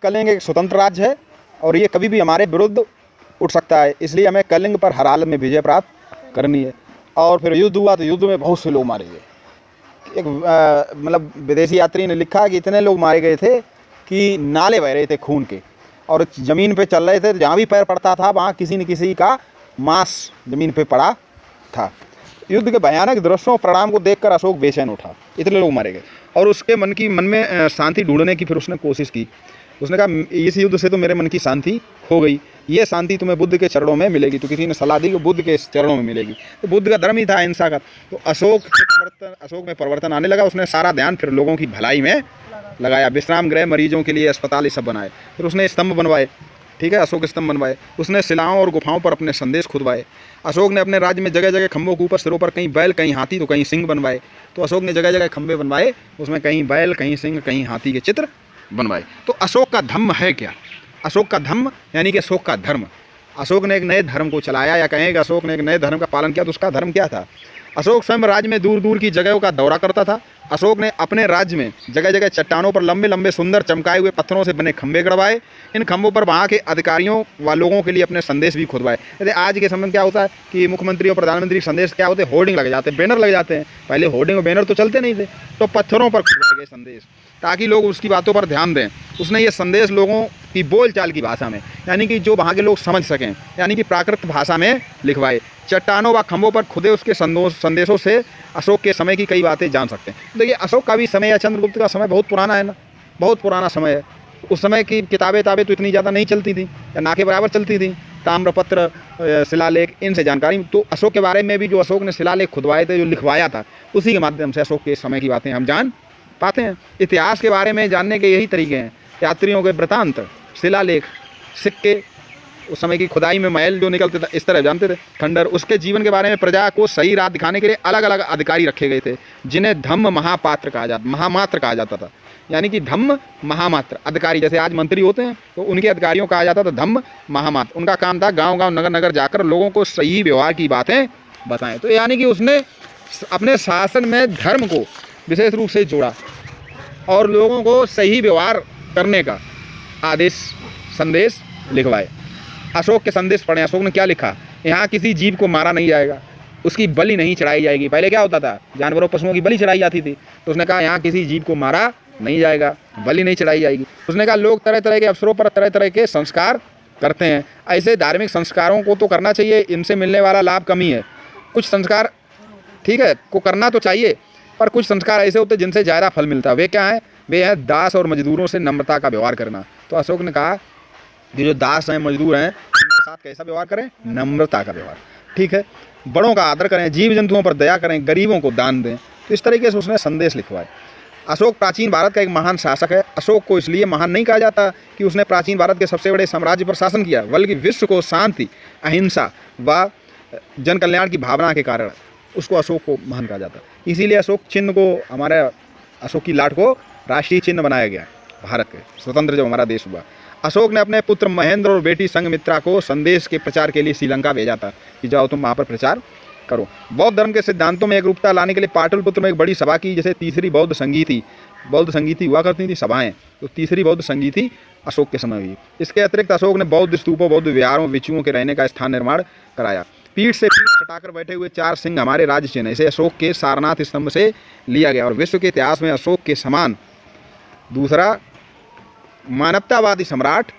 कलिंग एक स्वतंत्र राज्य है और ये कभी भी हमारे विरुद्ध उठ सकता है, इसलिए हमें कलिंग पर हर हालत में विजय प्राप्त करनी है। और फिर युद्ध हुआ तो युद्ध में बहुत से लोग मारे गए। एक मतलब विदेशी यात्री ने लिखा कि इतने लोग मारे गए थे कि नाले बह रहे थे खून के, और ज़मीन पे चल रहे थे, जहाँ भी पैर पड़ता था वहाँ किसी न किसी का मांस ज़मीन पे पड़ा था। युद्ध के भयानक दृश्यों और परिणाम को देखकर अशोक बेचैन उठा, इतने लोग मारे गए, और उसके मन में शांति ढूंढने की फिर उसने कोशिश की। उसने कहा इस युद्ध से तो मेरे मन की शांति हो गई, ये शांति तुम्हें बुद्ध के चरणों में मिलेगी। तो किसी ने सलाह दी कि बुद्ध के चरणों में मिलेगी, तो बुद्ध का धर्म ही था अहिंसा का। तो अशोक में परिवर्तन आने लगा। उसने सारा ध्यान फिर लोगों की भलाई में लगाया। विश्राम गृह, मरीजों के लिए अस्पताल, ये सब बनाए। फिर उसने स्तंभ बनवाए, ठीक है, अशोक स्तंभ बनवाए। उसने शिलाओं और गुफाओं पर अपने संदेश खुदवाए। अशोक ने अपने राज्य में जगह जगह खंभों के ऊपर सिरों पर कहीं बैल, कहीं हाथी, तो कहीं सिंह बनवाए। तो अशोक ने जगह जगह खंभे बनवाए, उसमें कहीं बैल, कहीं सिंह, कहीं हाथी के चित्र बनवाए। तो अशोक का धम्म है क्या? अशोक का धम्म यानी कि अशोक का धर्म। अशोक ने एक नए धर्म को चलाया, या कहें कि अशोक ने एक नए धर्म का पालन किया। तो उसका धर्म क्या था? अशोक स्वयं राज्य में दूर दूर की जगहों का दौरा करता था। अशोक ने अपने राज्य में जगह जगह चट्टानों पर लंबे लंबे सुंदर चमकाए हुए पत्थरों से बने खंभे गड़वाए। इन खंभों पर वहाँ के अधिकारियों व लोगों के लिए अपने संदेश भी खुदवाए। जैसे आज के समय में क्या होता है कि मुख्यमंत्री और प्रधानमंत्री संदेश क्या होते हैं, होर्डिंग लग जाते हैं, बैनर लग जाते हैं। पहले होर्डिंग और बैनर तो चलते नहीं थे, तो पत्थरों पर खुदवाए गए संदेश, ताकि लोग उसकी बातों पर ध्यान दें। उसने ये संदेश लोगों की बोलचाल की भाषा में, यानी कि जो वहाँ के लोग समझ सकें, यानी कि प्राकृत भाषा में लिखवाए। चट्टानों व खंभों पर खुदे उसके संदेशों से अशोक के समय की कई बातें जान सकते हैं। देखिए, अशोक का भी समय या चंद्रगुप्त का समय बहुत पुराना है ना, बहुत पुराना समय है। उस समय की किताबें तो इतनी ज़्यादा नहीं चलती थी, या ना के बराबर चलती थी। ताम्रपत्र, शिलालेख, इनसे जानकारी। तो अशोक के बारे में भी जो अशोक ने शिलालेख खुदवाए थे, जो लिखवाया था, उसी के माध्यम से अशोक के समय की बातें हम जान पाते हैं। इतिहास के बारे में जानने के यही तरीके हैं, यात्रियों के वृतांत, शिलालेख, सिक्के, उस समय की खुदाई में मैल जो निकलते थे, इस तरह जानते थे। खंडर, उसके जीवन के बारे में प्रजा को सही राह दिखाने के लिए अलग अलग अधिकारी रखे गए थे, जिन्हें धम्म महापात्र महामात्र कहा जाता था। यानी कि धम्म महामात्र अधिकारी, जैसे आज मंत्री होते हैं, तो उनके अधिकारियों कहा जाता था धम्म महामात्र। उनका काम था गांव गांव, नगर नगर जाकर लोगों को सही व्यवहार की बातें बताएं। तो यानी कि उसने अपने शासन में धर्म को विशेष रूप से जोड़ा और लोगों को सही व्यवहार करने का आदेश, संदेश लिखवाए। अशोक के संदेश पढ़ें। अशोक ने क्या लिखा? यहाँ किसी जीव को मारा नहीं जाएगा, उसकी बलि नहीं चढ़ाई जाएगी। पहले क्या होता था, जानवरों पशुओं की बलि चढ़ाई जाती थी, तो उसने कहा यहाँ किसी जीव को मारा नहीं जाएगा, बलि नहीं चढ़ाई जाएगी। उसने कहा लोग तरह तरह के अवसरों पर तरह तरह के संस्कार करते हैं, ऐसे धार्मिक संस्कारों को तो करना चाहिए, इनसे मिलने वाला लाभ कम ही है। कुछ संस्कार ठीक है को करना तो चाहिए, पर कुछ संस्कार ऐसे होते हैं जिनसे ज़्यादा फल मिलता है। वे क्या हैं? वे हैं दास और मजदूरों से नम्रता का व्यवहार करना। तो अशोक ने कहा कि जो दास हैं, मजदूर हैं, उनके साथ कैसा व्यवहार करें? नम्रता का व्यवहार, ठीक है। बड़ों का आदर करें, जीव जंतुओं पर दया करें, गरीबों को दान दें। तो इस तरीके से उसने संदेश लिखवाए। अशोक प्राचीन भारत का एक महान शासक है। अशोक को इसलिए महान नहीं कहा जाता कि उसने प्राचीन भारत के सबसे बड़े साम्राज्य पर शासन किया, बल्कि विश्व को शांति, अहिंसा व जन कल्याण की भावना के कारण उसको अशोक को महान कहा जाता। इसीलिए अशोक चिन्ह को, हमारे अशोक की लाट को राष्ट्रीय चिन्ह बनाया गया भारत के, स्वतंत्र जब हमारा देश हुआ। अशोक ने अपने पुत्र महेंद्र और बेटी संघमित्रा को संदेश के प्रचार के लिए श्रीलंका भेजा था कि जाओ तुम वहाँ पर प्रचार करो। बौद्ध धर्म के सिद्धांतों में एकरूपता लाने के लिए पाटलिपुत्र में एक बड़ी सभा की, जैसे तीसरी बौद्ध संगीति हुआ करती थी सभाएं, तो तीसरी बौद्ध संगीति अशोक के समय हुई। इसके अतिरिक्त अशोक ने बौद्ध स्तूपों, बौद्ध विहारों, भिक्षुओं के रहने का स्थान निर्माण कराया। पीठ से पीठ सटाकर बैठे हुए 4 सिंह हमारे राज्य चिन्ह, इसे अशोक के सारनाथ स्तंभ से लिया गया और विश्व के इतिहास में अशोक के समान दूसरा मानवतावादी सम्राट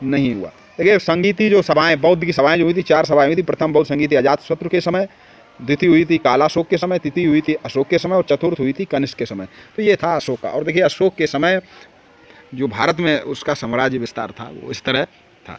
नहीं हुआ। देखिए, संगीति जो सभाएं, बौद्ध की सभाएं जो हुई थी, 4 सभाएं हुई थी। प्रथम बौद्ध संगीति अजातशत्रु के समय, द्वितीय हुई थी कालाशोक के समय, तृतीय हुई थी अशोक के समय और चतुर्थ हुई थी कनिष्क के समय। तो ये था अशोक का। और देखिए, अशोक के समय जो भारत में उसका साम्राज्य विस्तार था वो इस तरह था।